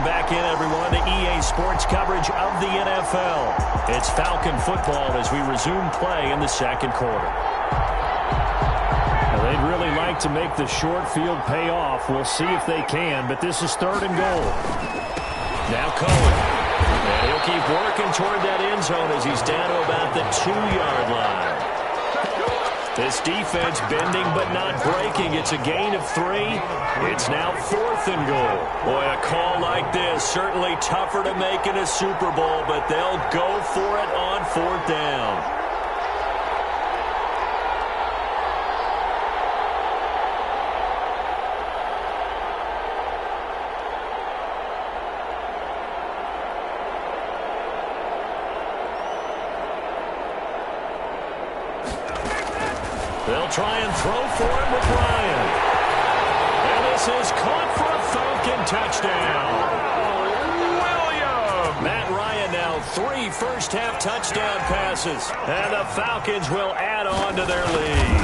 Welcome back in, everyone, to EA Sports coverage of the NFL. It's Falcon football as we resume play in the second quarter. Now, they'd really like to make the short field pay off. We'll see if they can, but this is third and goal. Now Cohen. And he'll keep working toward that end zone as he's down to about the 2-yard line. This defense bending but not breaking. It's a gain of 3. It's now fourth and goal. Boy, a call like this, certainly tougher to make in a Super Bowl, but they'll go for it on fourth down. They'll try and throw for him with Ryan. And this is caught for a Falcon touchdown. Williams! Matt Ryan now 3 first-half touchdown passes. And the Falcons will add on to their lead.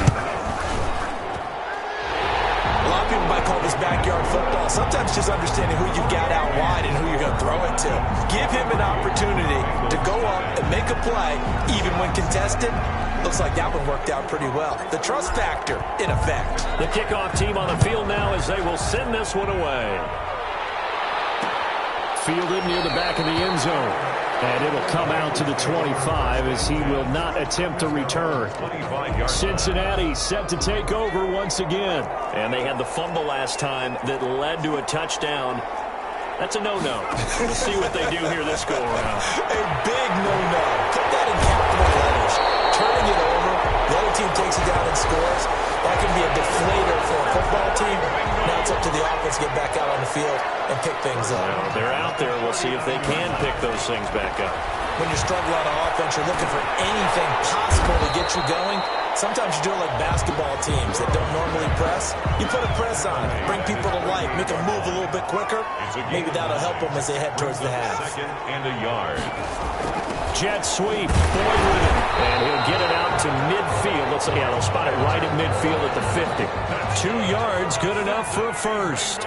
A lot of people might call this backyard football. Sometimes just understanding who you've got out wide and who you're going to throw it to. Give him an opportunity to go up and make a play, even when contested. Looks like that one worked out pretty well. The trust factor in effect. The kickoff team on the field now as they will send this one away. Fielded near the back of the end zone. And it'll come out to the 25 as he will not attempt to return. Cincinnati set to take over once again. And they had the fumble last time that led to a touchdown. That's a no-no. We'll see what they do here this go-around. A big no-no. Put that in capital letters. Turning it over, the other team takes it down and scores. That can be a deflator for a football team. Now it's up to the offense to get back out on the field and pick things up. Well, they're out there. We'll see if they can pick those things back up. When you're struggling on offense, you're looking for anything possible to get you going. Sometimes you do it like basketball teams that don't normally press. You put a press on, bring people to life, make them move a little bit quicker. Maybe that'll help them as they head towards the half. Second and a yard. Jet sweep, Boyd with it, and he'll get it out to midfield. They'll spot it right at midfield at the 50. 2 yards, good enough for a first.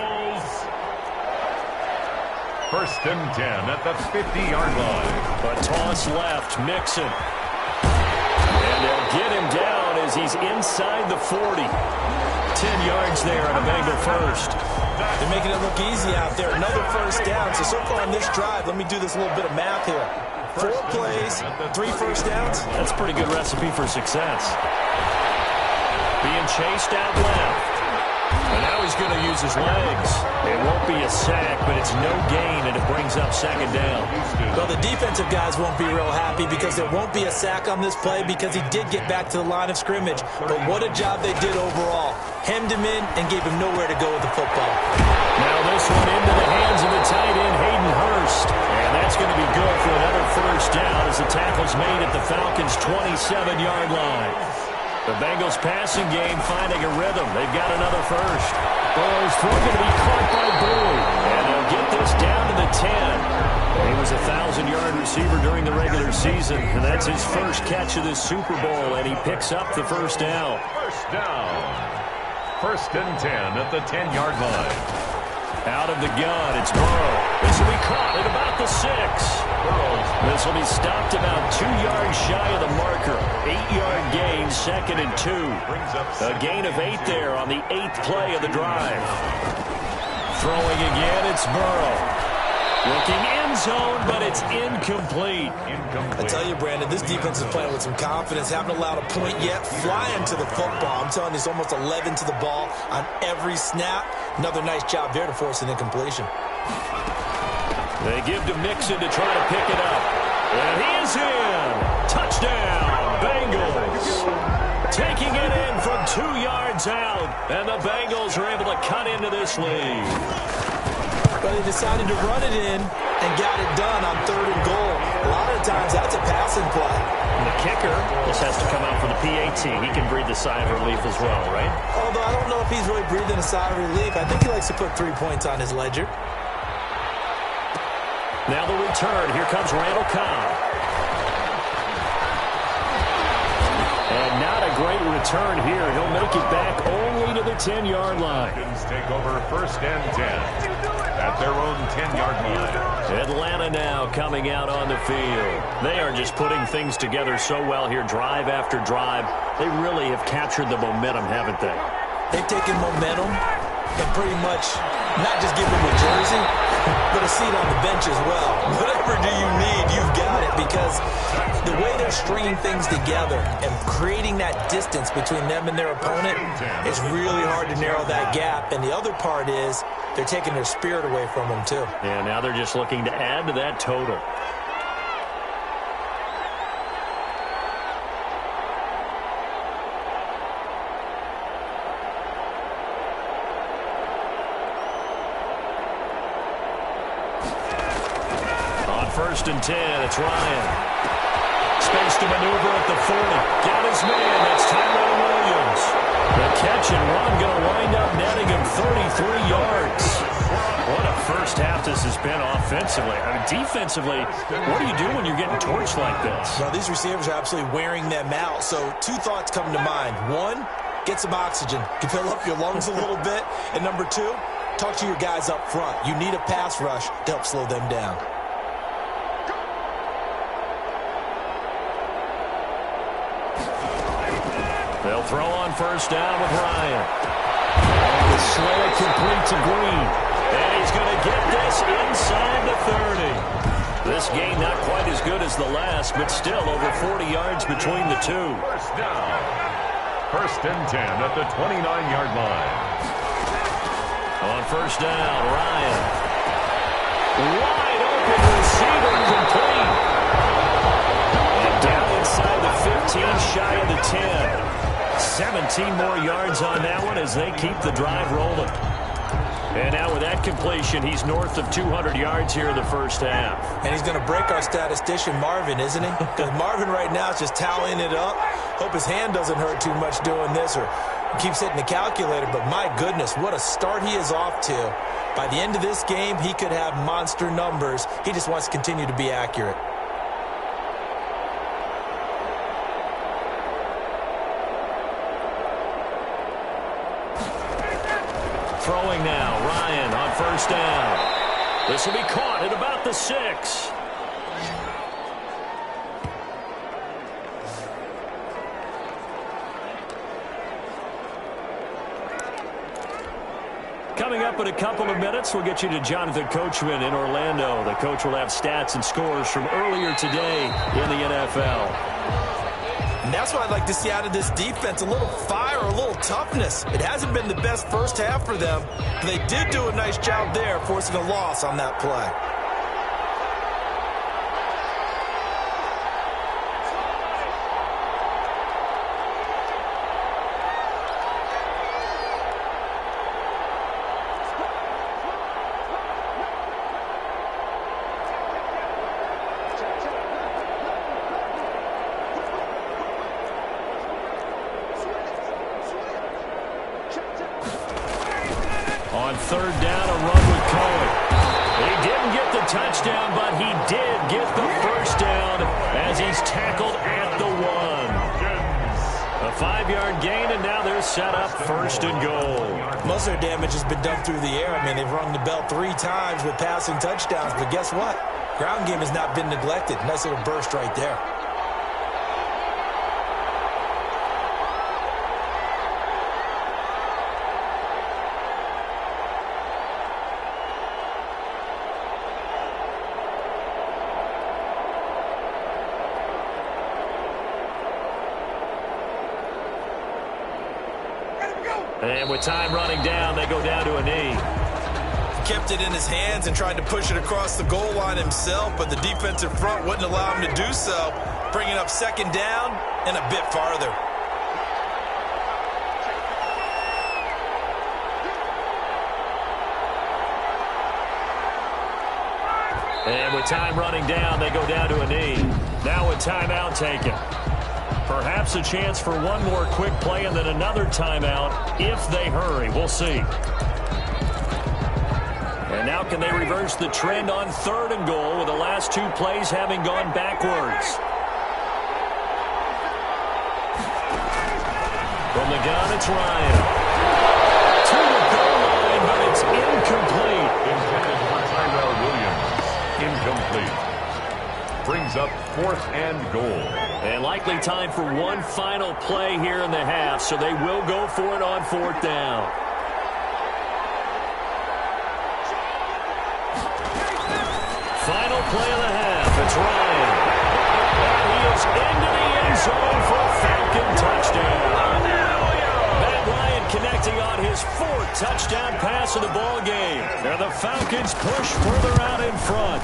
First and 10 at the 50-yard line. A toss left, Mixon. And they'll get him down as he's inside the 40. 10 yards there and a Bengal first. They're making it look easy out there. Another first down. So far on this drive, let me do this little bit of math here. 4 plays, 3 first downs. That's a pretty good recipe for success. Being chased out left. And now he's going to use his legs. It won't be a sack, but it's no gain, and it brings up second down. Well, the defensive guys won't be real happy because there won't be a sack on this play because he did get back to the line of scrimmage. But what a job they did overall. Hemmed him in and gave him nowhere to go with the football. Now this one into the hands of the tight end, Hayden Hurst. And that's going to be good for another first down as the tackle's made at the Falcons' 27-yard line. The Bengals passing game finding a rhythm. They've got another first. Burrow's throw going to be caught by Boyd. And they'll get this down to the 10. He was a 1,000-yard receiver during the regular season, and that's his first catch of this Super Bowl, and he picks up the first down. First down. First and 10 at the 10-yard line. Out of the gun, it's Burrow. This will be caught at about the 6. This will be stopped about 2 yards shy of the marker. 8-yard gain, second and 2. A gain of 8 there on the 8th play of the drive. Throwing again, it's Burrow. Looking end zone, but it's incomplete. I tell you, Brandon, this defense is playing with some confidence. Haven't allowed a point yet. Flying to the football. I'm telling you, it's almost 11 to the ball on every snap. Another nice job there to force an incompletion. They give to Mixon to try to pick it up. And he is in. Touchdown, Bengals. Taking it in from 2 yards out. And the Bengals are able to cut into this lead. But they decided to run it in and got it done on 3rd and goal. A lot of times, that's a passing play. And the kicker just has to come out for the PAT. He can breathe a sigh of relief as well, right? Although I don't know if he's really breathing a sigh of relief. I think he likes to put 3 points on his ledger. Now the return. Here comes Randall Cobb. And not a great return here. He'll make it back only to the 10-yard line. Take over 1st and 10 at their own 10-yard line. Atlanta now coming out on the field. They are just putting things together so well here, drive after drive. They really have captured the momentum, haven't they? They've taken momentum and pretty much not just given them a jersey, but a seat on the bench as well. Whatever do you need, you've got it, because the way they're stringing things together and creating that distance between them and their opponent, it's really hard to narrow that gap. And the other part is they're taking their spirit away from them too. Yeah, now they're just looking to add to that total. On 1st and 10, it's Ryan. Space to maneuver at the 40. Got his man. That's Tyrone Williams. The catch and run going to wind up netting him 33 yards. What a first half this has been offensively. I mean, defensively, what do you do when you're getting torched like this? Well, these receivers are absolutely wearing them out. So 2 thoughts come to mind. 1, get some oxygen to fill up your lungs a little bit. And number 2, talk to your guys up front. You need a pass rush to help slow them down. They'll throw on 1st down with Ryan. The slant complete to Green. And he's going to get this inside the 30. This game not quite as good as the last, but still over 40 yards between the two. 1st down. 1st and 10 at the 29-yard line. On 1st down, Ryan. Wide open receiver complete. And down inside the 15, shy of the 10. 17 more yards on that one as they keep the drive rolling. And now with that completion, he's north of 200 yards here in the first half. And he's going to break our statistician, Marvin, isn't he? Because Marvin right now is just tallying it up. Hope his hand doesn't hurt too much doing this or keeps hitting the calculator. But my goodness, what a start he is off to. By the end of this game, he could have monster numbers. He just wants to continue to be accurate. Throwing now, Ryan on 1st down. This will be caught at about the 6. Coming up in a couple of minutes, we'll get you to Jonathan Coachman in Orlando. The coach will have stats and scores from earlier today in the NFL. And that's what I'd like to see out of this defense, a little fire, a little toughness. It hasn't been the best first half for them, but they did do a nice job there, forcing a loss on that play. On 3rd down, a run with Cohen. He didn't get the touchdown, but he did get the first down as he's tackled at the 1. A 5-yard gain, and now they're set up 1st and goal. Most of their damage has been done through the air. I mean, they've rung the bell 3 times with passing touchdowns, but guess what? Ground game has not been neglected. Nice little burst right there. And with time running down, they go down to a knee. Kept it in his hands and tried to push it across the goal line himself, but the defensive front wouldn't allow him to do so, bringing up 2nd down and a bit farther. And with time running down, they go down to a knee. Now a timeout taken. Perhaps a chance for one more quick play and then another timeout if they hurry. We'll see. And now can they reverse the trend on 3rd and goal with the last 2 plays having gone backwards? gun, it's Ryan. To the goal line, but it's incomplete. Intended for Tyrell Williams. Incomplete. Brings up 4th and goal. And likely time for one final play here in the half, so they will go for it on 4th down. Final play of the half. It's Ryan. And he is into the end zone for a Falcon touchdown. Matt Ryan connecting on his 4th touchdown pass of the ball game. And the Falcons push further out in front.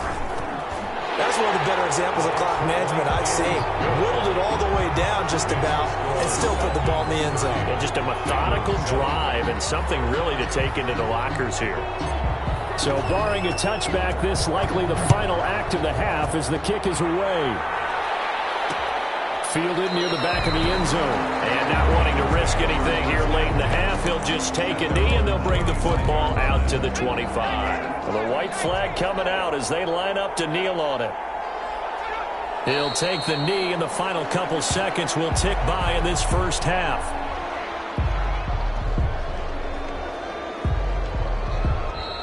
That's one of the better examples of clock management I've seen. Whittled it all the way down just about and still put the ball in the end zone. And just a methodical drive and something really to take into the lockers here. So barring a touchback, this likely the final act of the half as the kick is away. Fielded near the back of the end zone. And not wanting to risk anything here late in the half, he'll just take a knee and they'll bring the football out to the 25. Well, the white flag coming out as they line up to kneel on it. He'll take the knee and the final couple seconds will tick by in this first half.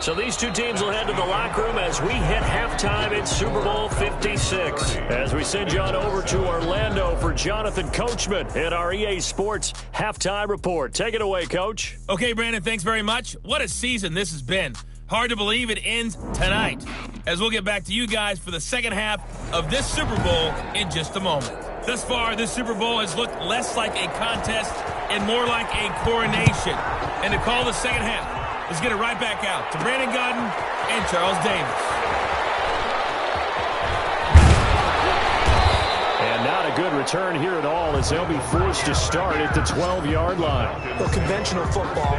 So these two teams will head to the locker room as we hit halftime in Super Bowl 56. As we send you on over to Orlando for Jonathan Coachman at our EA Sports Halftime Report. Take it away, Coach. Okay, Brandon, thanks very much. What a season this has been. Hard to believe it ends tonight, as we'll get back to you guys for the second half of this Super Bowl in just a moment. Thus far, this Super Bowl has looked less like a contest and more like a coronation. And to call the second half, let's get it right back out to Brandon Godden and Charles Davis. And not a good return here at all as they'll be forced to start at the 12-yard line. Well, conventional football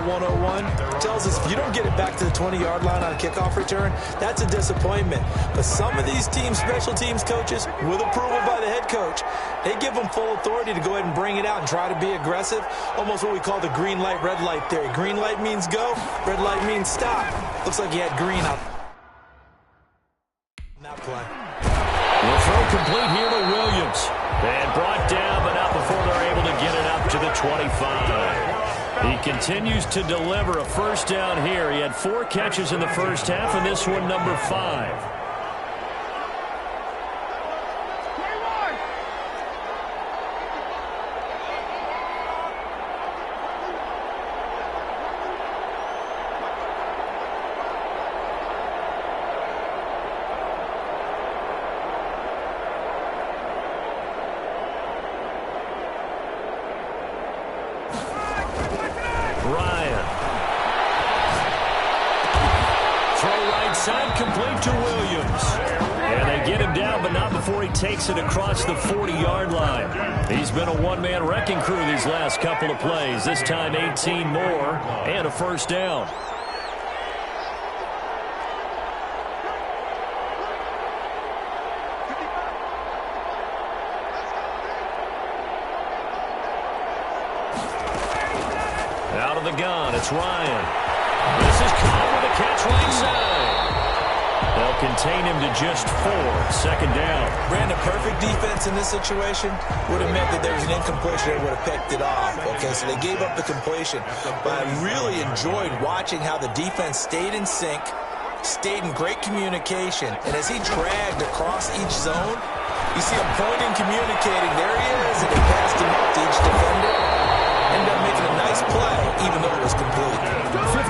101, tells us if you don't get it back to the 20-yard line on a kickoff return, that's a disappointment. But some of these teams, special teams coaches, with approval by the head coach, they give them full authority to go ahead and bring it out and try to be aggressive. Almost what we call the green light, red light theory. Green light means go, red light means stop. Looks like he had green out in that play. The throw complete here to Williams. And brought down, but not before they're able to get it up to the 25. He continues to deliver a first down here. He had 4 catches in the first half, and this one number 5. Side complete to Williams. And they get him down, but not before he takes it across the 40-yard line. He's been a one-man wrecking crew these last couple of plays. This time 18 more and a first down. Out of the gun, it's Ryan. This is caught with a catch right side. They'll contain him to just 4. Second down. Brandon, perfect defense in this situation would have meant that there was an incompletion that would have picked it off. Okay, so they gave up the completion. But I really enjoyed watching how the defense stayed in sync, stayed in great communication. And as he dragged across each zone, you see him pointing, communicating. There he is, and he passed him up to each defender. Ended up making a nice play, even though it was complete.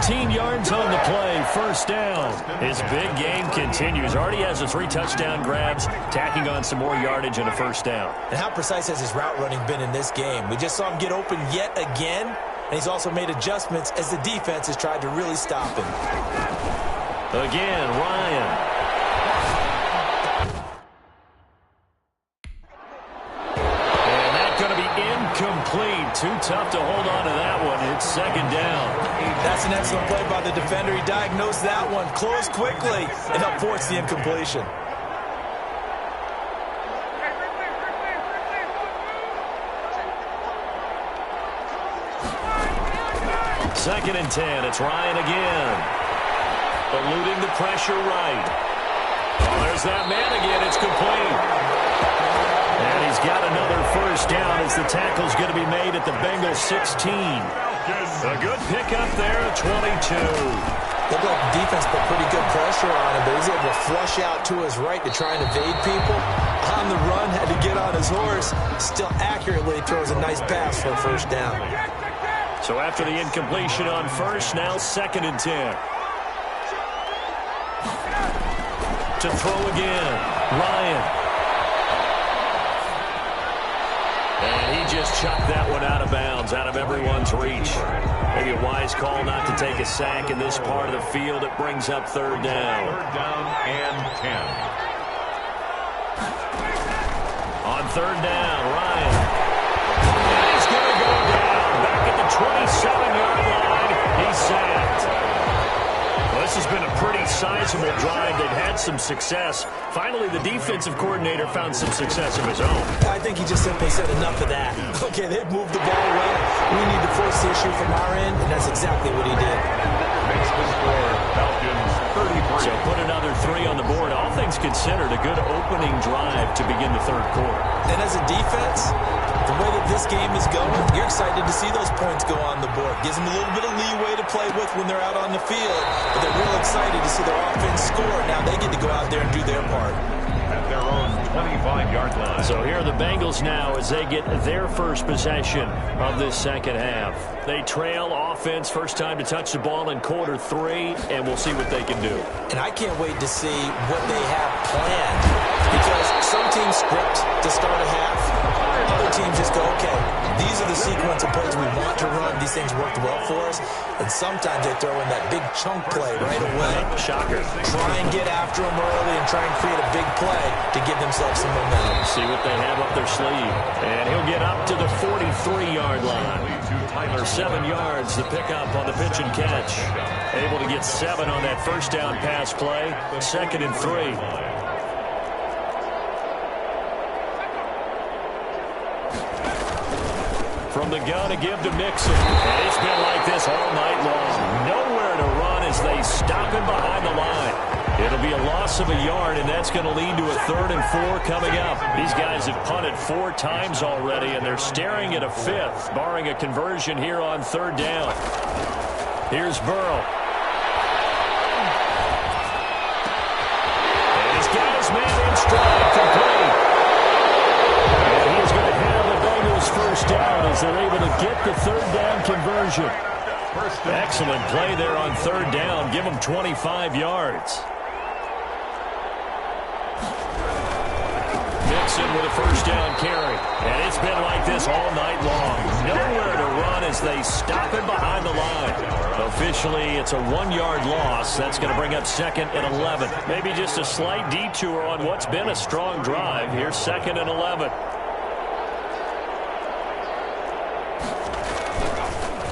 15 yards on the play, first down. His big game continues. Already has the 3 touchdown grabs, tacking on some more yardage and a first down. And how precise has his route running been in this game? We just saw him get open yet again, and he's also made adjustments as the defense has tried to really stop him. Again, Ryan. Incomplete. Too tough to hold on to that one. It's second down. That's an excellent play by the defender. He diagnosed that one, closed quickly, and helped force the incompletion. Second and 10. It's Ryan again. Eluding the pressure right. Oh, there's that man again. It's complete. And he's got another first down as the tackle's going to be made at the Bengals 16. A good pickup there at 22. Looked like the defense put pretty good pressure on him, but he's able to flush out to his right to try and evade people. On the run, had to get on his horse. Still accurately throws a nice pass for a first down. So after the incompletion on first, now 2nd and 10. To throw again, Ryan. And he just chucked that one out of bounds, out of everyone's reach. Maybe a wise call not to take a sack in this part of the field. It brings up 3rd down. 3rd down and 10. On 3rd down, Ryan. And he's going to go down. Back at the 27-yard line. He's sacked. Well, this has been a pretty sizable drive. They've had some success. Finally, the defensive coordinator found some success of his own. I think he just simply said enough of that. Okay, they've moved the ball well. We need to force the issue from our end, and that's exactly what he did. Makes the score Falcons 33. So put another 3 on the board. All things considered, a good opening drive to begin the 3rd quarter. And as a defense, the way that this game is going, you're excited to see those points go on the board. Gives them a little bit of leeway to play with when they're out on the field. But they're real excited to see their offense score. Now they get to go out there and do their part. At their own 25-yard line. So here are the Bengals now as they get their first possession of this 2nd half. They trail offense, first time to touch the ball in quarter 3, and we'll see what they can do. And I can't wait to see what they have planned. Because some teams script to start a half. Other teams just go, okay, these are the sequence of plays we want to run. These things worked well for us. And sometimes they throw in that big chunk play right away. Shocker. Try and get after them early and try and create a big play to give themselves some momentum. See what they have up their sleeve. And he'll get up to the 43-yard line. 7 yards, the pickup on the pitch and catch. Able to get 7 on that first down pass play. 2nd and 3. From the gun to give to Mixon. And it's been like this all night long. Nowhere to run as they stop him behind the line. It'll be a loss of a yard, and that's going to lead to a 3rd and 4 coming up. These guys have punted 4 times already, and they're staring at a 5th, barring a conversion here on 3rd down. Here's Burrow. And he's got his man in stride, complete. And he's going to have the Bengals first down as they're able to get the 3rd down conversion. Excellent play there on 3rd down. Give them 25 yards. Mixon with a first down carry. And it's been like this all night long. Nowhere to run as they stop him behind the line. Officially, it's a 1-yard loss. That's going to bring up 2nd and 11. Maybe just a slight detour on what's been a strong drive. Here's 2nd and 11.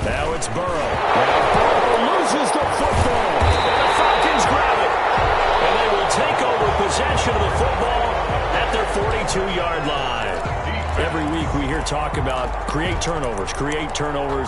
Now it's Burrow. Burrow loses the football. And the Falcons grab it. And they will take over possession of the football at their 42-yard line. Every week we hear talk about create turnovers.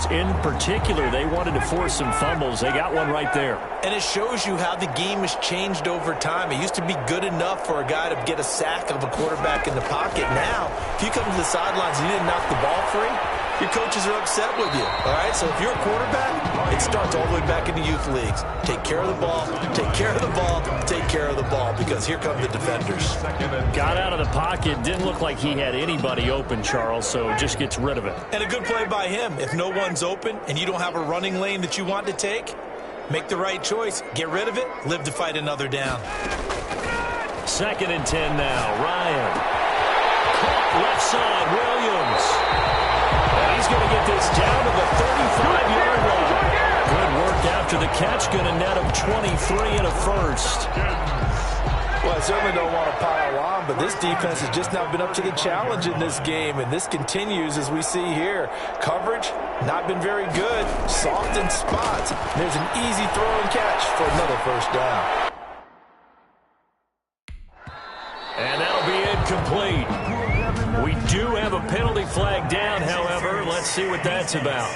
In particular, they wanted to force some fumbles. They got one right there. And it shows you how the game has changed over time. It used to be good enough for a guy to get a sack of a quarterback in the pocket. Now, if you come to the sidelines and you didn't knock the ball free, your coaches are upset with you, all right? So if you're a quarterback, it starts all the way back in the youth leagues. Take care of the ball, take care of the ball, take care of the ball, because here come the defenders. Got out of the pocket. Didn't look like he had anybody open, Charles, so just gets rid of it. And a good play by him. If no one's open and you don't have a running lane that you want to take, make the right choice. Get rid of it. Live to fight another down. 2nd and 10 now. Ryan. Caught left side. Williams. And he's going to get this down to the 35-yard line. Good work after the catch. Going to net him 23 and a first. Well, I certainly don't want to pile on, but this defense has just not been up to the challenge in this game, and this continues as we see here. Coverage, not been very good. Soft in spots. There's an easy throw and catch for another first down. And that'll be incomplete. We do have a penalty flag down, however. Let's see what that's about.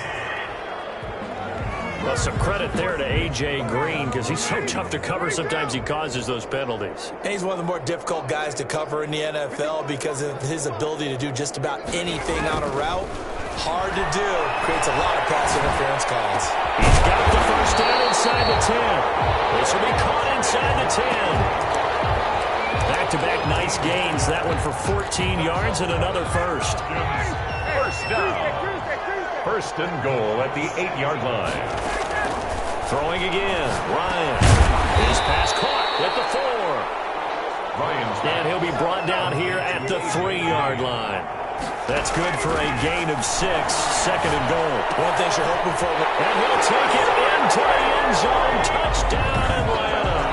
Well, some credit there to A.J. Green because he's so tough to cover. Sometimes he causes those penalties. And he's one of the more difficult guys to cover in the NFL because of his ability to do just about anything on a route. Hard to do. Creates a lot of pass interference calls. He's got the first down inside the 10. This will be caught inside the 10. Back-to-back nice gains. That one for 14 yards and another first. First down. First and goal at the 8-yard line. Throwing again. Ryan. His pass caught at the 4. And he'll be brought down here at the 3-yard line. That's good for a gain of 6. Second and goal. One thing you're hoping for. And he'll take it into the end zone. Touchdown, Atlanta.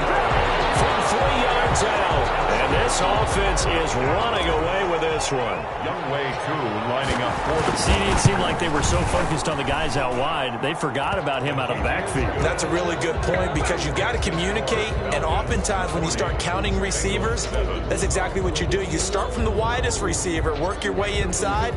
From 3 yards out. And this offense is running away with this one. Youngway, too, lining up for the See, it seemed like they were so focused on the guys out wide, they forgot about him out of the backfield. That's a really good point because you've got to communicate, and oftentimes when you start counting receivers, that's exactly what you do. You start from the widest receiver, work your way inside.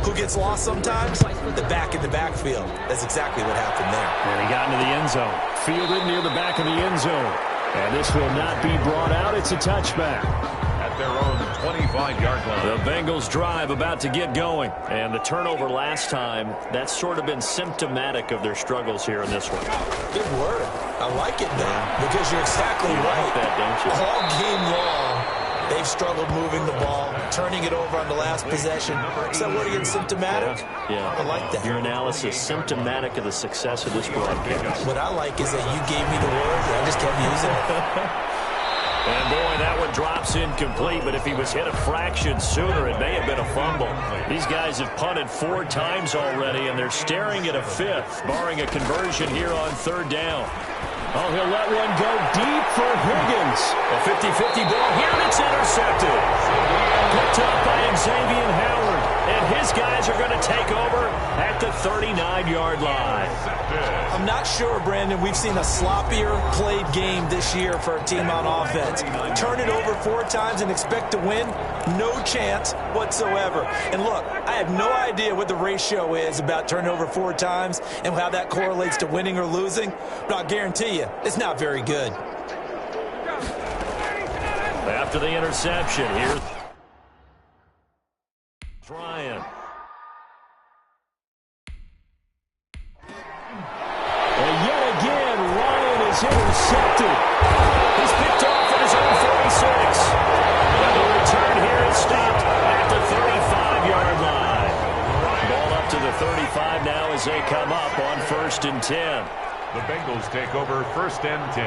Who gets lost sometimes? The back in the backfield. That's exactly what happened there. And he got into the end zone. Fielded near the back of the end zone. And this will not be brought out. It's a touchback. at their own 25-yard line. The Bengals drive about to get going. And the turnover last time, that's sort of been symptomatic of their struggles here in this one. Good word. I like it now because you're exactly right. Like that, don't you? All game long, they've struggled moving the ball, turning it over on the last possession. Is that word again, symptomatic? Yeah. I like that. Your analysis, symptomatic of the success of this broadcast. What I like is that you gave me the word, and I just kept using it. And boy, that one drops incomplete, but if he was hit a fraction sooner, it may have been a fumble. These guys have punted 4 times already, and they're staring at a 5th, barring a conversion here on 3rd down. Oh, he'll let one go deep for Higgins. A 50-50 ball here, and it's intercepted. Picked up by Xavier Howard, and his guys are going to take over at the 39-yard line. I'm not sure, Brandon, we've seen a sloppier played game this year for a team on offense. Turn it over 4 times and expect to win? No chance whatsoever. And look, I have no idea what the ratio is about turning over 4 times and how that correlates to winning or losing, but I'll guarantee you, it's not very good. After the interception, here's Ryan. And yet again, Ryan is intercepted. He's picked off at his own 46. And the return here is stopped at the 35-yard line. Ball up to the 35 now as they come up on 1st and 10. The Bengals take over 1st and 10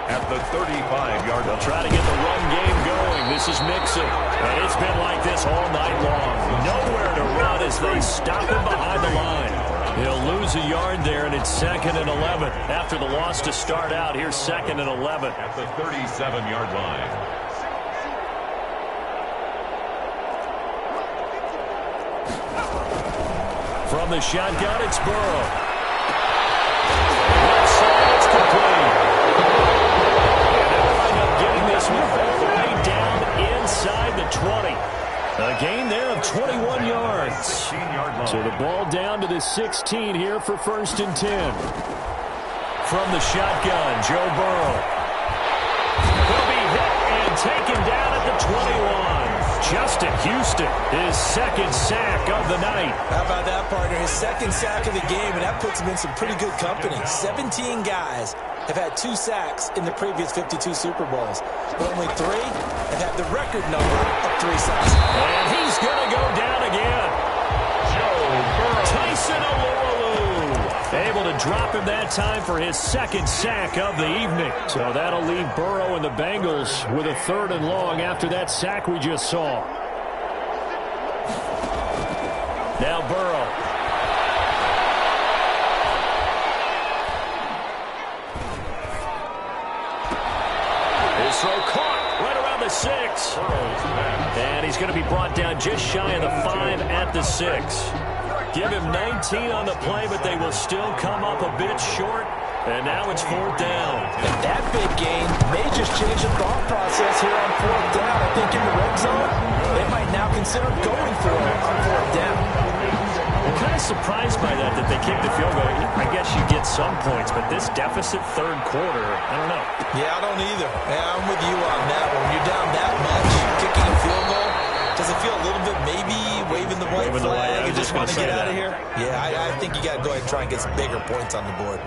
at the 35-yard line. They'll try to get the run game going. This is Mixon. And it's been like this all night long. Nowhere to run as they stop him behind the line. He'll lose a yard there, and it's 2nd and 11. After the loss to start out, here's 2nd and 11. At the 37-yard line. From the shotgun, it's Burrow. Left side, it's complete. And they'll wind up getting this one all the way down inside the 20. A gain there of 21 yards. 16-yard line. So the ball down to the 16 here for 1st and 10. From the shotgun, Joe Burrow. He'll be hit and taken down at the 21. Justin Houston, his 2nd sack of the night. How about that, partner? His 2nd sack of the game, and that puts him in some pretty good company. 17 guys have had 2 sacks in the previous 52 Super Bowls, but only 3 have had the record number of 3 sacks. And he's going to go down again. Joe Burrow. Tyson Alualu able to drop him that time for his 2nd sack of the evening. So that'll leave Burrow and the Bengals with a 3rd and long after that sack we just saw. Now Burrow. His throw caught right around the 6. And he's going to be brought down just shy of the 5 at the 6. Give him 19 on the play, but they will still come up a bit short. And now it's 4th down. And that big gain may just change the thought process here on 4th down. I think in the red zone, they might now consider going for it on 4th down. Well, kind kind of surprised by that they kicked the field goal. I guess you get some points, but this deficit third quarter, I don't know. Yeah, I don't either. Yeah, I'm with you on that. When you're down that much, kicking a field goal, does it feel a little bit maybe waving the white flag and just want to get out of here? Yeah, I think you got to go ahead and try and get some bigger points on the board.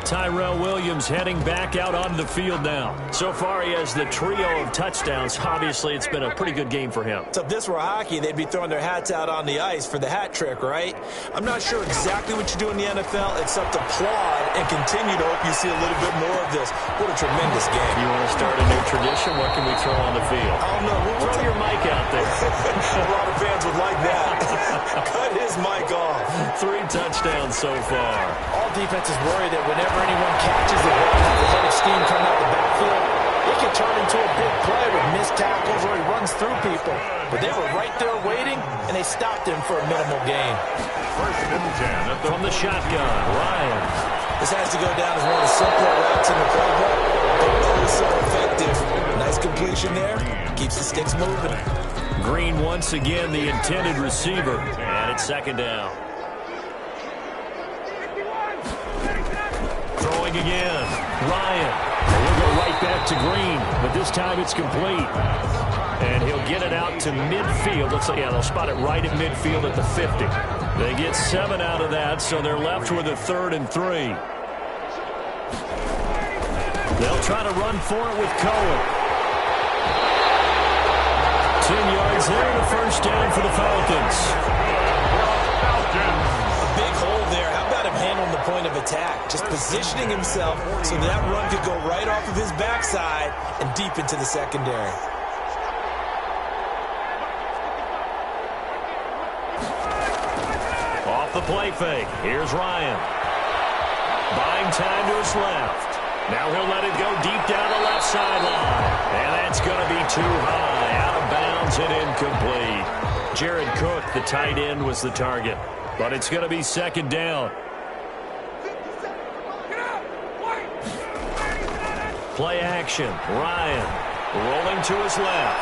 Tyrell Williams heading back out onto the field now. So far, he has the trio of touchdowns. Obviously, it's been a pretty good game for him. So if this were hockey, they'd be throwing their hats out on the ice for the hat trick, right? I'm not sure exactly what you do in the NFL, except applaud and continue to hope you see a little bit more of this. What a tremendous game. You want to start a new tradition? What can we throw on the field? Oh, no. Throw your mic out there. A lot of fans would like that. Cut his mic off. 3 touchdowns so far. All defenses worry that whenever anyone catches the ball with the head of steam coming out the backfield, it can turn into a big play with missed tackles or he runs through people. But they were right there waiting, and they stopped him for a minimal gain. First and 10 from the shotgun. Ryan. This has to go down as one of the simpler routes in the playbook, but oh so effective. Nice completion there. Keeps the sticks moving. Green once again the intended receiver, and it's second down. Throwing again. Ryan. He'll go right back to Green, but this time it's complete. And he'll get it out to midfield. Looks like, yeah, they'll spot it right at midfield at the 50. They get 7 out of that, so they're left with a 3rd and 3. They'll try to run for it with Cohen. 10 yards there, and a first down for the Falcons. A big hole there. How about him handling the point of attack? Just positioning himself so that run could go right off of his backside and deep into the secondary. Off the play fake. Here's Ryan. Buying time to his left. Now he'll let it go deep down the left sideline. And that's going to be too high. Out of bounds and incomplete. Jared Cook, the tight end, was the target. But it's going to be second down. Play action. Ryan rolling to his left.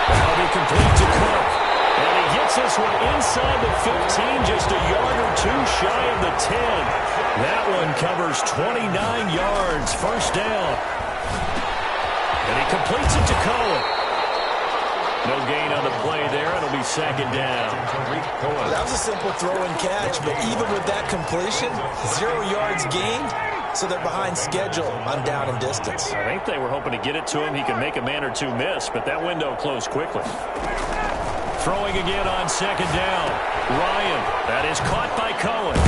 That'll be complete to Cook. And he gets this one inside the 15, just a yard or 2 shy of the 10. That one covers 29 yards. First down. And he completes it to Cohen. No gain on the play there. It'll be second down. That was a simple throw and catch, but even with that completion, 0 yards gained, so they're behind schedule on down and distance. I think they were hoping to get it to him. He could make a man or 2 miss, but that window closed quickly. Throwing again on second down. Ryan, that is caught by Cohen.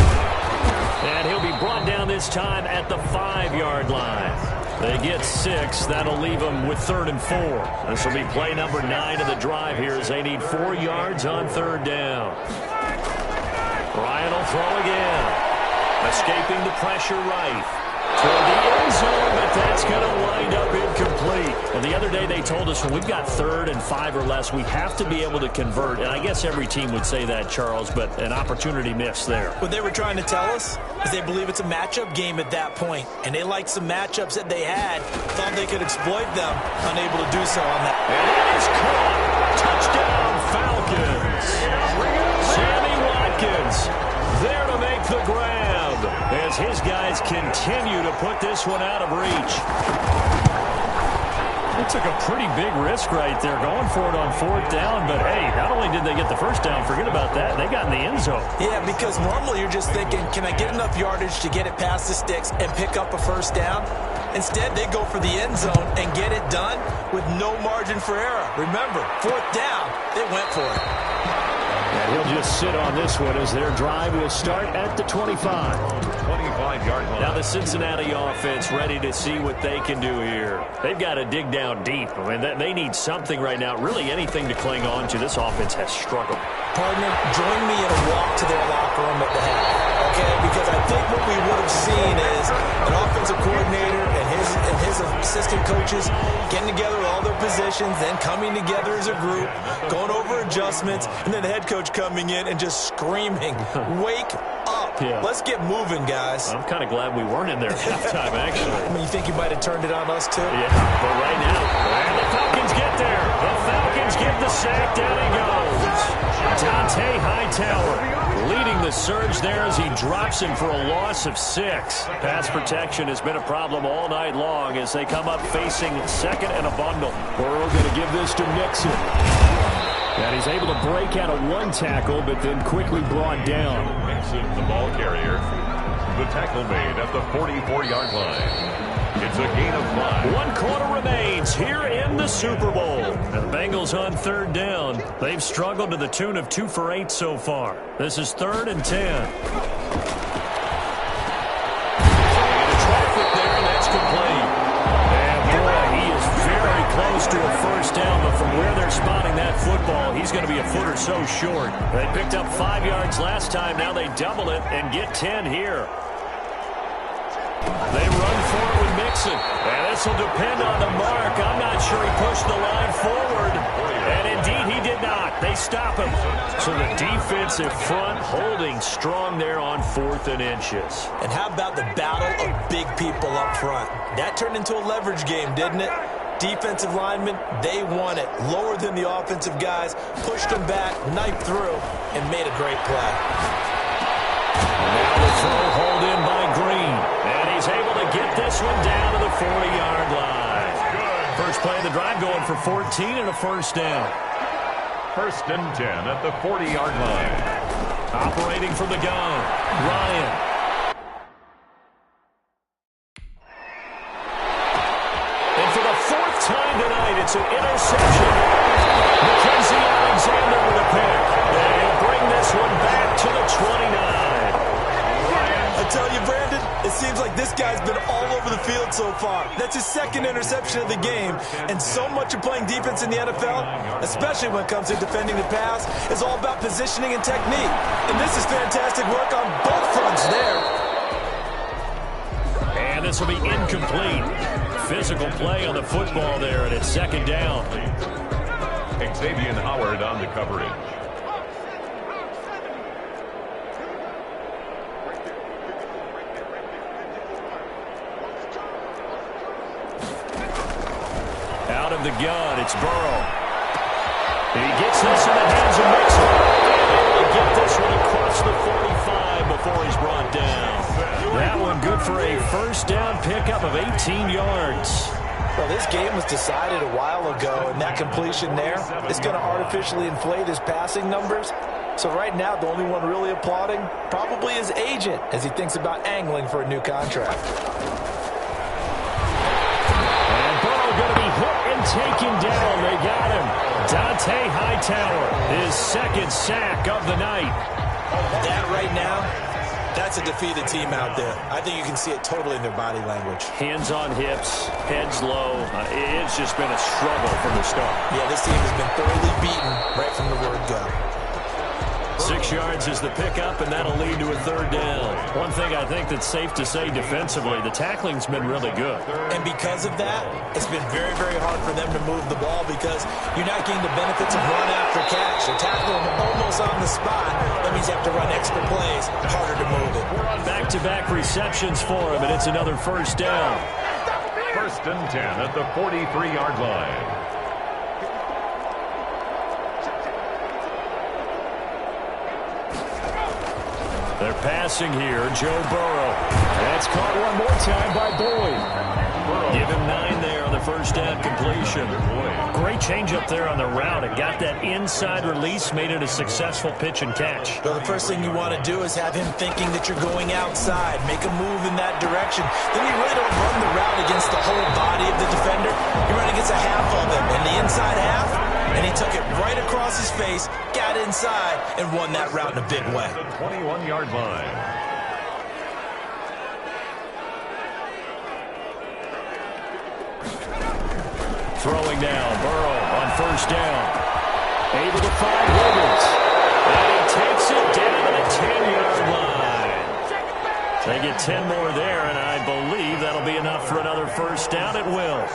And he'll be brought down this time at the 5-yard line. They get 6. That'll leave them with 3rd and 4. This will be play number 9 of the drive here as they need 4 yards on 3rd down. Ryan will throw again. Escaping the pressure right. Toward the end zone, but that's going to wind up incomplete. And the other day they told us when we've got 3rd and 5 or less, we have to be able to convert. And I guess every team would say that, Charles, but an opportunity missed there. What they were trying to tell us is they believe it's a matchup game at that point. And they liked some matchups that they had, thought they could exploit them, unable to do so on that. And it is caught. Touchdown, Falcons. Sammy Watkins there to make the grab as his guys continue to put this one out of reach. They took a pretty big risk right there going for it on 4th down, but hey, not only did they get the first down, forget about that, they got in the end zone. Yeah, because normally you're just thinking, can I get enough yardage to get it past the sticks and pick up a first down? Instead, they go for the end zone and get it done with no margin for error. Remember, 4th down, they went for it. And he'll just sit on this one as their drive will start at the 25. 25-yard line. Now the Cincinnati offense ready to see what they can do here. They've got to dig down deep. I mean, they need something right now, really anything to cling on to. This offense has struggled. Partner, join me in a walk to their locker room at the half, okay? Because I think what we would have seen is an offensive coordinator and his assistant coaches getting together with all their positions, then coming together as a group, going over adjustments, and then the head coach coming in and just screaming, wake up. Yeah. Let's get moving, guys. I'm kind of glad we weren't in there at halftime, actually. I mean, you think you might have turned it on us, too? Yeah, but right now, and the Falcons get there. The Falcons get the sack. Down he goes. Dante Hightower leading the surge there as he drops him for a loss of 6. Pass protection has been a problem all night long as they come up facing second and a bundle. Burrow going to give this to Mixon. And he's able to break out of one tackle, but then quickly brought down. Mixon, the ball carrier. The tackle made at the 44-yard line. It's a gain of 5. 1 quarter remains here in the Super Bowl. And the Bengals on 3rd down. They've struggled to the tune of 2 for 8 so far. This is 3rd and 10. Into traffic there, and that's complete. And boy, he is very close to a first down, but from where they're spotting that football, he's going to be a foot or so short. They picked up 5 yards last time. Now they double it and get 10 here. They run for it with Mixon. And this will depend on the mark. I'm not sure he pushed the line forward. And indeed, he did not. They stop him. So the defensive front holding strong there on 4th and inches. And how about the battle of big people up front? That turned into a leverage game, didn't it? Defensive linemen, they won it. Lower than the offensive guys, pushed them back, knifed through, and made a great play. Now the throw hauled in by Green. And he's able to get this one down to the 40-yard line. First play of the drive going for 14 and a first down. 1st and 10 at the 40-yard line. Operating from the gun, Ryan. And for the 4th time tonight, it's an interception. Mackenzie Alexander with a pick. And he'll bring this one back to the 29. I tell you, Brandon, it seems like this guy's been all over the field so far. That's his 2nd interception of the game. And so much of playing defense in the NFL, especially when it comes to defending the pass, is all about positioning and technique. And this is fantastic work on both fronts there. And this will be incomplete. Physical play on the football there, and it's 2nd down. Xavier Howard on the coverage. Out of the gun, it's Burrow. He gets this in the hands of Mixon. Able to get this one across the 45 before he's brought down. That one good for a first down pickup of 18 yards. Well, this game was decided a while ago, and that completion there is going to artificially inflate his passing numbers. So right now, the only one really applauding probably his agent as he thinks about angling for a new contract. And Burrow going to be hit and taken down. They got him. Dante Hightower, his 2nd sack of the night. That right now, that's a defeated team out there. I think you can see it totally in their body language. Hands on hips, heads low. It's just been a struggle from the start. Yeah, this team has been thoroughly beaten right from the word go. 6 yards is the pickup, and that'll lead to a 3rd down. One thing I think that's safe to say defensively, the tackling's been really good. And because of that, it's been very, very hard for them to move the ball because you're not getting the benefits of run after catch. You're tackling them almost on the spot. That means you have to run extra plays, harder to move it. Back-to-back receptions for him, and it's another first down. 1st and 10 at the 43-yard line. They're passing here, Joe Burrow. That's caught one more time by Boyd. Give him 9 there on the first down completion. Great change up there on the route. It got that inside release, made it a successful pitch and catch. Well, the first thing you want to do is have him thinking that you're going outside, make a move in that direction. Then you really don't run the route against the whole body of the defender. You run against a half of him, and the inside half, and he took it right across his face, got inside, and won that route in a big way. The 21-yard line. Throwing down, Burrow on first down. Able to find Wiggins. And he takes it down to the 10-yard line. They get 10 more there, and I believe that'll be enough for another first down. It will.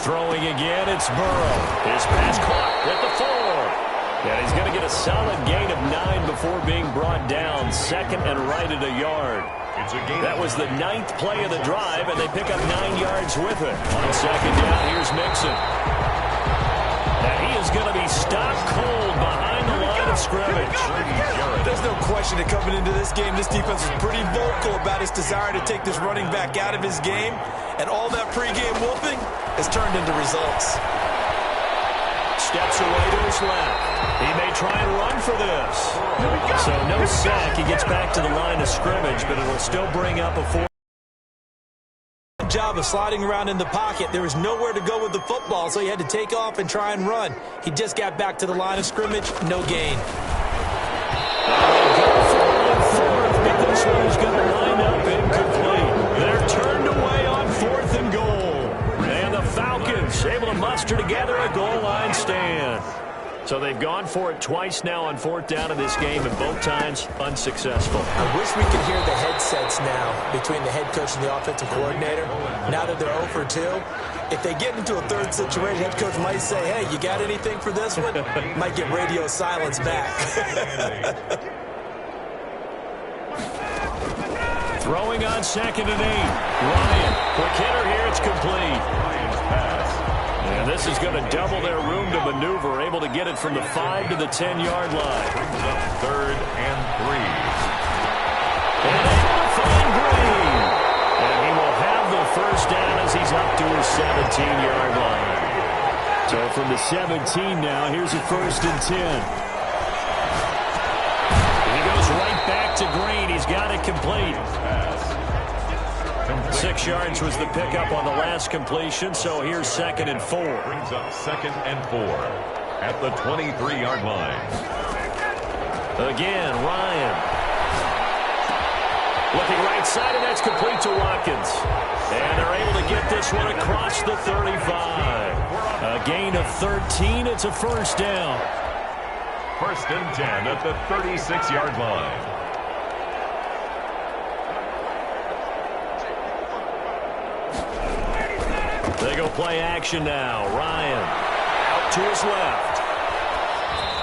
Throwing again, it's Burrow. His pass caught at the 4. And he's going to get a solid gain of 9 before being brought down. 2nd and right at a yard. That was the 9th play of the drive, and they pick up 9 yards with it. On 2nd down, here's Mixon. stopped cold behind the line of scrimmage. There's no question that coming into this game, this defense was pretty vocal about its desire to take this running back out of his game. And all that pregame whooping has turned into results. Steps away to his left. He may try and run for this. So no sack. He gets back to the line of scrimmage, but it'll still bring up a 4. Job of sliding around in the pocket. There was nowhere to go with the football, so he had to take off and try and run. He just got back to the line of scrimmage. No gain. But this one is going to line up incomplete. They're turned away on 4th and goal. And the Falcons able to muster together a goal line stand. So they've gone for it twice now on 4th down in this game, and both times unsuccessful. I wish we could hear the headsets now between the head coach and the offensive coordinator. Now that they're 0 for 2, if they get into a third situation, head coach might say, hey, you got anything for this one? Might get radio silence back. Throwing on 2nd and 8. Ryan, quick hitter here, it's complete. And this is going to double their room to maneuver, able to get it from the 5 to the 10-yard line. Brings up 3rd and 3. And able to find Green. And he will have the first down as he's up to his 17-yard line. So from the 17 now, here's a 1st and 10. And he goes right back to Green. He's got it complete. 6 yards was the pickup on the last completion, so here's 2nd and 4. Brings up 2nd and 4 at the 23-yard line. Again, Ryan. Looking right side, and that's complete to Watkins. And they're able to get this one across the 35. A gain of 13. It's a first down. 1st and 10 at the 36-yard line. They go play action now. Ryan out to his left.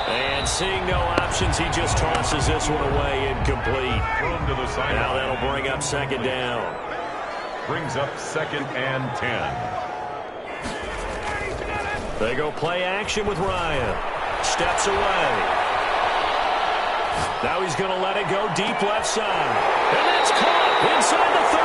And seeing no options, he just tosses this one away, incomplete. Thrown to the side. Now that'll bring up 2nd down. Brings up 2nd and 10. They go play action with Ryan. Steps away. Now he's going to let it go deep left side. And that's caught inside the 30.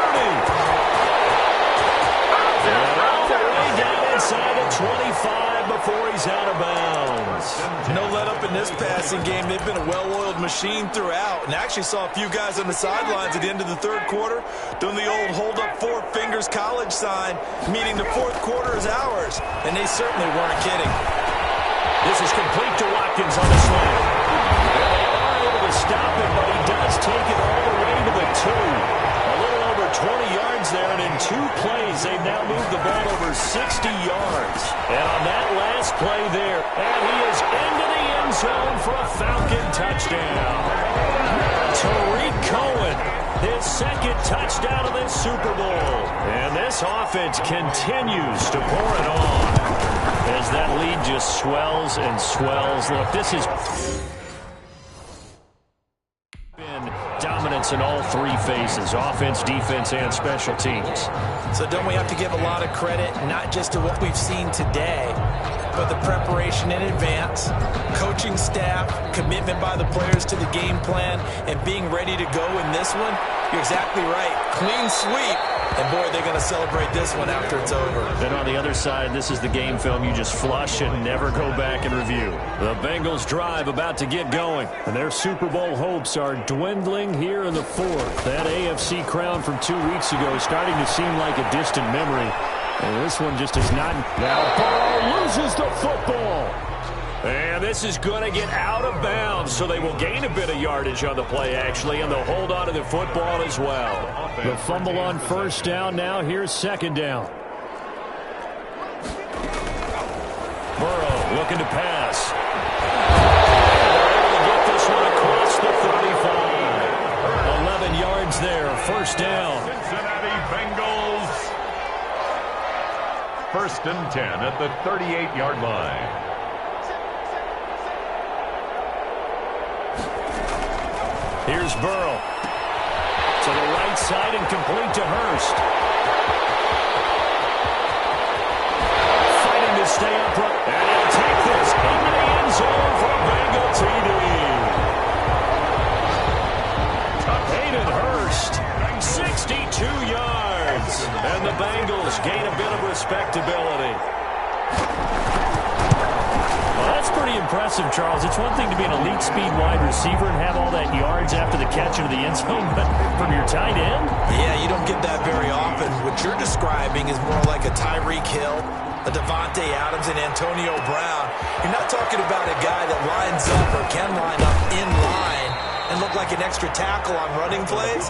And all the way down inside the 25 before he's out of bounds. No let up in this passing game. They've been a well-oiled machine throughout. And I actually saw a few guys on the sidelines at the end of the 3rd quarter doing the old hold up 4 fingers college sign, meaning the 4th quarter is ours. And they certainly weren't kidding. This is complete to Watkins on the slant. And they are able to stop it, but he does take it all the way to the 2. A little over 20 yards there, and in 2 plays, they've now moved the ball over 60 yards. And on that last play there, and he is into the end zone for a Falcon touchdown. Tariq Cohen, his 2nd touchdown of this Super Bowl. And this offense continues to pour it on as that lead just swells and swells. Look, this is dominance in all 3 phases, offense, defense, and special teams. So don't we have to give a lot of credit, not just to what we've seen today, but the preparation in advance, coaching staff, commitment by the players to the game plan, and being ready to go in this one? You're exactly right. Clean sweep. And, boy, they're going to celebrate this one after it's over. Then on the other side, this is the game film you just flush and never go back and review. The Bengals drive about to get going, and their Super Bowl hopes are dwindling here in the 4th. That AFC crown from 2 weeks ago is starting to seem like a distant memory. And this one just is not. Now Burrow loses the football. And this is going to get out of bounds, so they will gain a bit of yardage on the play, actually, and they'll hold on to the football as well. The fumble on 1st down now. Here's 2nd down. Burrow looking to pass. They're able to get this one across the 35. 11 yards there, 1st down. Cincinnati Bengals. 1st and 10 at the 38-yard line. Here's Burrow. To the right side and complete to Hurst. Fighting to stay upright. And he'll take this into the end TD. Hayden Hurst, 62 yards. And the Bengals gain a bit of respectability. Well, that's pretty impressive, Charles. It's one thing to be an elite speed wide receiver and have all that yards after the catch into the end zone, but from your tight end? Yeah, you don't get that very often. What you're describing is more like a Tyreek Hill, a Devontae Adams, and Antonio Brown. You're not talking about a guy that lines up or can line up in line and look like an extra tackle on running plays.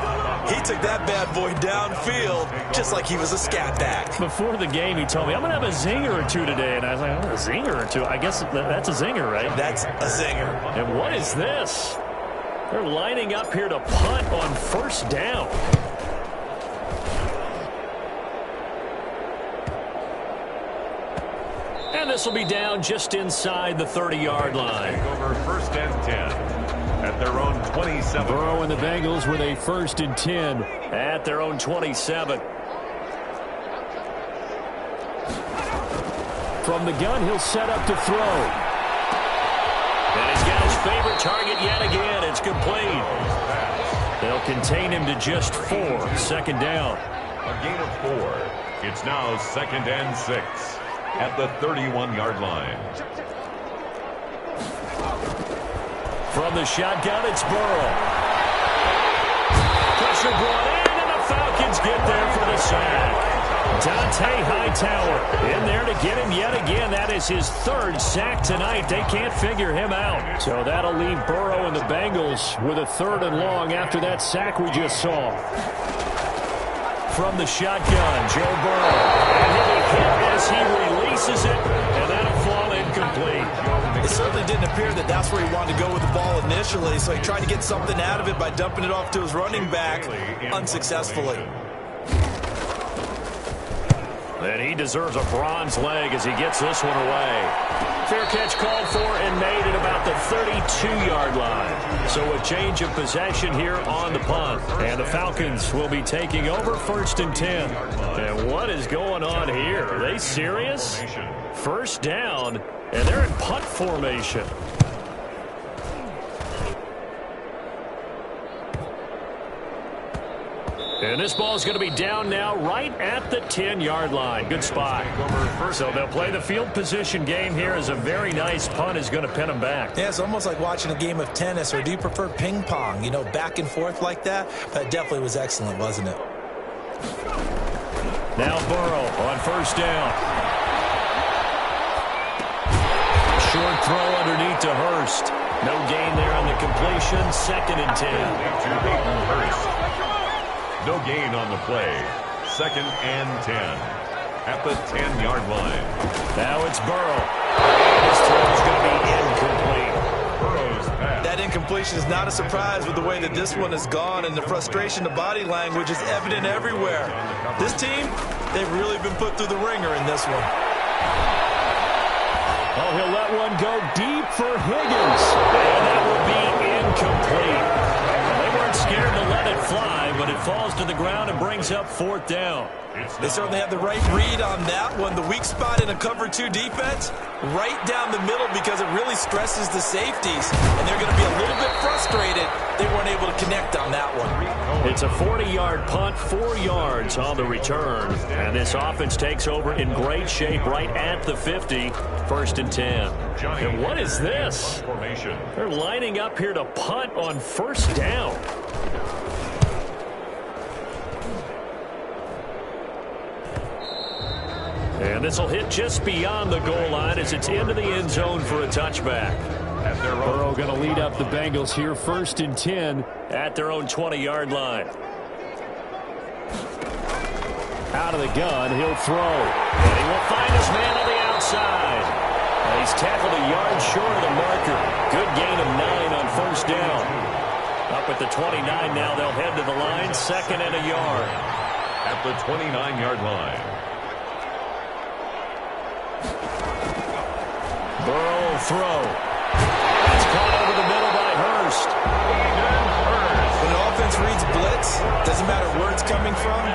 He took that bad boy downfield just like he was a scat back. Before the game, he told me, I'm going to have a zinger or two today. And I was like, oh, a zinger or two? I guess that's a zinger, right? That's a zinger. And what is this? They're lining up here to punt on first down. And this will be down just inside the 30-yard line. Over first and 10. At their own 27. Burrow and the Bengals with a first and 10 at their own 27. From the gun, he'll set up to throw. And he's got his favorite target yet again. It's complete. They'll contain him to just 4. Second down. A gain of 4. It's now second and 6 at the 31-yard line. From the shotgun, it's Burrow. Pressure brought in, and the Falcons get there for the sack. Dante Hightower in there to get him yet again. That is his 3rd sack tonight. They can't figure him out. So that'll leave Burrow and the Bengals with a 3rd and long after that sack we just saw. From the shotgun, Joe Burrow. And he'll be hit as he releases it, and that'll fall incomplete. It certainly didn't appear that that's where he wanted to go with the ball initially, so he tried to get something out of it by dumping it off to his running back unsuccessfully. And he deserves a bronze leg as he gets this one away. Fair catch called for and made at about the 32-yard line. So a change of possession here on the punt. And the Falcons will be taking over first and 10. And what is going on here? Are they serious? First down, and they're in punt formation. And this ball is going to be down now right at the 10-yard line. Good spot. So they'll play the field position game here as a very nice punt is going to pin them back. Yeah, it's almost like watching a game of tennis, or do you prefer ping pong? You know, back and forth like that? That definitely was excellent, wasn't it? Now Burrow on first down. Short throw underneath to Hurst. No gain there on the completion. Second and 10. Hurst. No gain on the play. Second and 10 at the 10-yard line. Now it's Burrow. This throw is going to be incomplete. Burrow's pass. That incompletion is not a surprise with the way that this one has gone, and the frustration, the body language is evident everywhere. This team, they've really been put through the ringer in this one. Oh, he'll let one go deep for Higgins. And that will be incomplete. They weren't scared to let it fly, but it falls to the ground and brings up 4th down. They certainly have the right read on that one. The weak spot in a cover 2 defense, right down the middle, because it really stresses the safeties. And they're going to be a little bit frustrated they weren't able to connect on that one. It's a 40-yard punt, 4 yards on the return. And this offense takes over in great shape right at the 50, first and 10. And what is this? They're lining up here to punt on first down. And this will hit just beyond the goal line as it's into the end zone for a touchback. Burrow going to lead up the Bengals here, first and 10 at their own 20-yard line. Out of the gun, he'll throw. And he will find his man on the outside. And he's tackled a yard short of the marker. Good gain of 9 on first down. Up at the 29 now, they'll head to the line, second and a yard. At the 29-yard line. Burrow will throw. It's caught over the middle by Hurst. When an offense reads blitz, doesn't matter where it's coming from,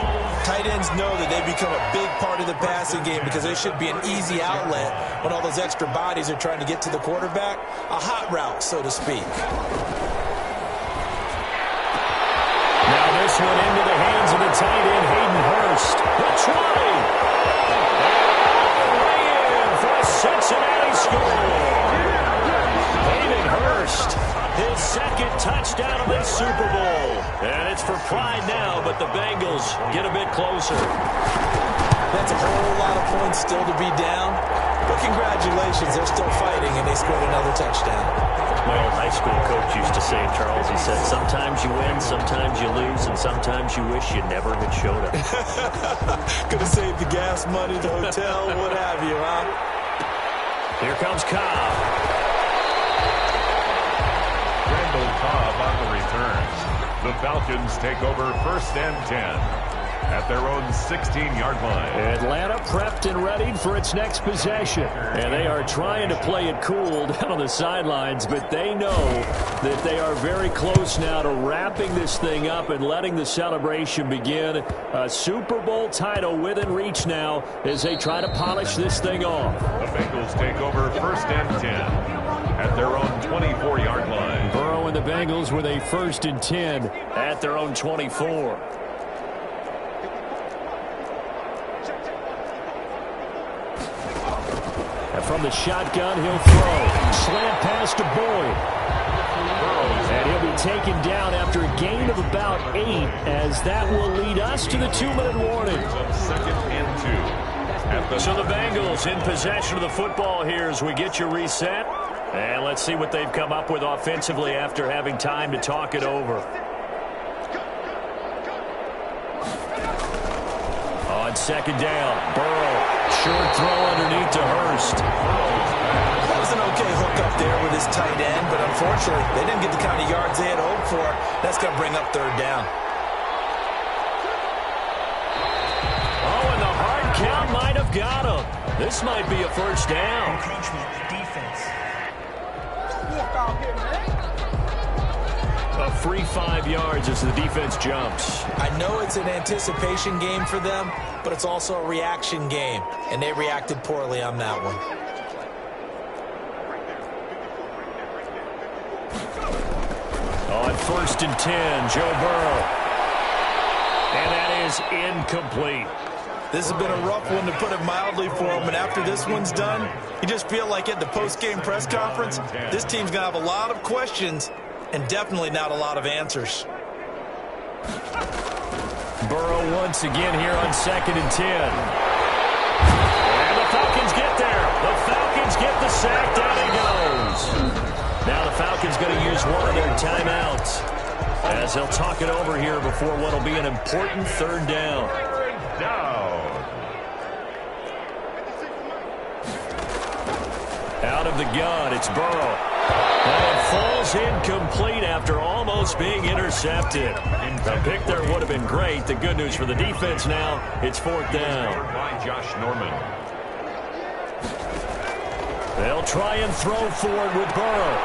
Tight ends know that they become a big part of the passing game because they should be an easy outlet when all those extra bodies are trying to get to the quarterback. A hot route, so to speak. Now this one into the hands of the tight end, Hayden Hurst. The try. Way in for a Cincinnati score. Hayden Hurst, his second touchdown of this Super Bowl. And it's for pride now, but the Bengals get a bit closer. That's a whole lot of points still to be down. But congratulations, they're still fighting, and they scored another touchdown. My old high school coach used to say, Charles, he said, sometimes you win, sometimes you lose, and sometimes you wish you never had showed up. Could have saved the gas money, the hotel, what have you, huh? Here comes Cobb. Randall Cobb on the return. The Falcons take over 1st and 10 at their own 16-yard line. Atlanta prepped and readied for its next possession. And they are trying to play it cool down on the sidelines, but they know that they are very close now to wrapping this thing up and letting the celebration begin. A Super Bowl title within reach now as they try to polish this thing off. The Bengals take over 1st and 10 at their own 24-yard line. Burrow and the Bengals with a 1st and 10 at their own 24. From the shotgun, he'll throw. Slant pass to Boyd. And he'll be taken down after a gain of about 8, as that will lead us to the 2-minute warning. 2nd and 2. So the Bengals in possession of the football here as we get you reset. And let's see what they've come up with offensively after having time to talk it over. On 2nd down, Burrow. Short throw underneath to Hurst. That was an okay hook up there with his tight end, but unfortunately, they didn't get the kind of yards they had hoped for. That's going to bring up 3rd down. Oh, and the hard count might have got him. This might be a 1st down. Encroachment, defense. A free 5 yards as the defense jumps. I know it's an anticipation game for them, but it's also a reaction game, and they reacted poorly on that one. On 1st and 10, Joe Burrow. And that is incomplete. This has been a rough one, to put it mildly, for him, and after this one's done, you just feel like at the post-game press conference, this team's going to have a lot of questions and definitely not a lot of answers. Burrow once again here on 2nd and 10. And the Falcons get there. The Falcons get the sack. Down he goes. Now the Falcons going to use one of their timeouts as they'll talk it over here before what will be an important 3rd down. Out of the gun, it's Burrow. And it falls incomplete after almost being intercepted. The pick there would have been great. The good news for the defense now, it's 4th down. By Josh Norman. They'll try and throw for it with Burrow.